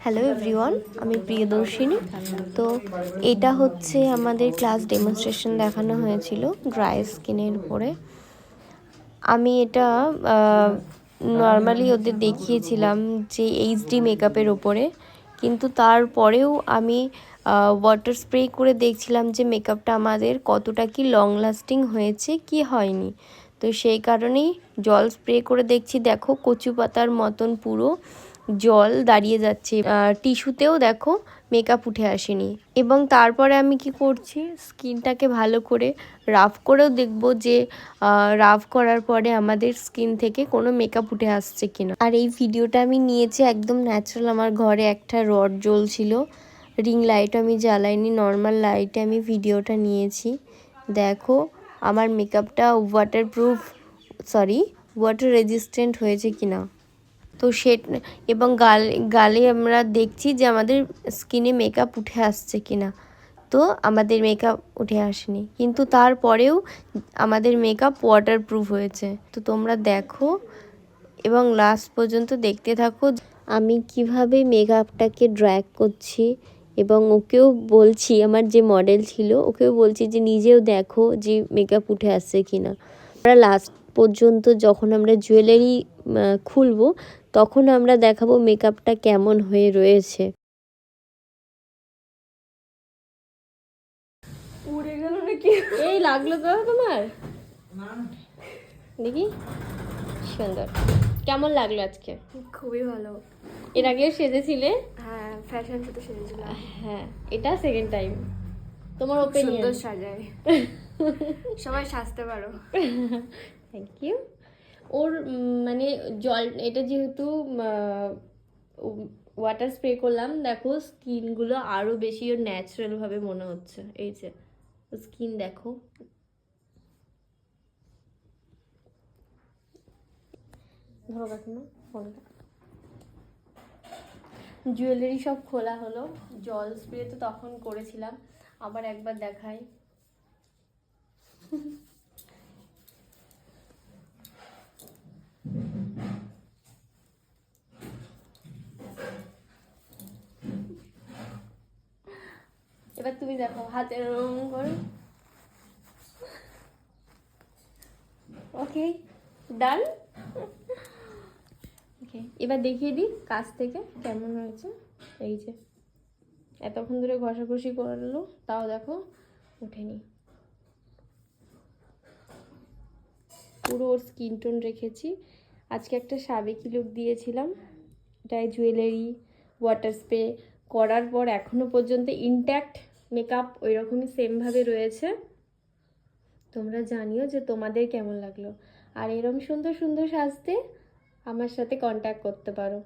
Hello everyone, আমি প্রিয়দর্শিনী। তো এটা হচ্ছে আমাদের ক্লাস ডেমনস্ট্রেশন দেখানো হয়েছিল ড্রাই স্কিনের উপরে। আমি এটা নর্মালি ওদের দেখিয়েছিলাম যে এইচডি মেকআপের ওপরে, কিন্তু তারপরেও আমি ওয়াটার স্প্রে করে দেখছিলাম যে মেকআপটা আমাদের কতটা কি লং লাস্টিং হয়েছে কি হয়নি। তো সেই কারণেই জল স্প্রে করে দেখছি, দেখো কচু পাতার মতন পুরো জল দাঁড়িয়ে যাচ্ছে, টিস্যুতেও দেখো মেকআপ উঠে আসেনি। এবং তারপরে আমি কি করছি, স্কিনটাকে ভালো করে রাফ করেও দেখব যে রাফ করার পরে আমাদের স্কিন থেকে কোনো মেকআপ উঠে আসছে কিনা। আর এই ভিডিওটা আমি নিয়েছি একদম ন্যাচারাল। আমার ঘরে একটা রড জ্বলছিল, রিং লাইট আমি জ্বালাইনি, নর্মাল লাইটে আমি ভিডিওটা নিয়েছি। দেখো আমার মেকআপটা ওয়াটার রেজিস্ট্যান্ট হয়েছে কিনা। তো এবং গালে আমরা দেখছি যে আমাদের স্কিনে মেকআপ উঠে আসছে কিনা। তো আমাদের মেকআপ উঠে আসেনি, কিন্তু তারপরেও আমাদের মেকআপ ওয়াটারপ্রুফ হয়েছে। তো তোমরা দেখো এবং লাস্ট পর্যন্ত দেখতে থাকো আমি কিভাবে মেকআপটাকে ড্র্যাগ করছি। এবং ওকেও বলছি, আমার যে মডেল ছিল ওকেও বলছি যে নিজেও দেখো যে মেকআপ উঠে আসছে কিনা। আমরা লাস্ট পর্যন্ত যখন আমরা জুয়েলারি খুলবো তখন আমরা দেখাবো মেকআপটা কেমন হয়ে রয়েছে। উড়ে গেল নাকি? এই লাগলো তো তোমার, দেখি সুন্দর। কেমন লাগলো আজকে? খুবই ভালো। এর আগেও সেজেছিলে? হ্যাঁ, ফ্যাশন শোতে সেজেছিলাম। হ্যাঁ, এটা সেকেন্ড টাইম। তোমার ওপিনিয়ন? সুন্দর সাজায়, সবাই সাজতে পারো। Thank you. ওর মানে জল, এটা যেহেতু ওয়াটার স্প্রে করলাম, দেখো স্কিনগুলো আরও বেশি ওর ন্যাচারালভাবে মনে হচ্ছে। এই যে স্কিন দেখো, ধরো কাকিমা ফোনটা। জুয়েলারি সব খোলা হলো, জল স্প্রে তো তখন করেছিলাম, আবার একবার দেখাই। এবার তুমি দেখো, হাতে রং করো। ওকে, ডান। ওকে, এবার দেখিয়ে দিই কাছ থেকে কেমন হয়েছে। এই যে এতক্ষণ ধরে ঘষাঘষি করলো, তাও দেখো ওঠেনি। পুরো ওর স্কিন টোন রেখেছি। আজকে একটা সাবেকি লুক দিয়েছিলাম, এটাই জুয়েলারি ওয়াটার স্প্রে করার পর এখনও পর্যন্ত ইনট্যাক্ট মেকআপ ওই রকমই সেমভাবে রয়েছে। তোমরা জানিও যে তোমাদের কেমন লাগলো। আর এরকম সুন্দর সুন্দর সাজতে আমার সাথে কন্ট্যাক্ট করতে পারো।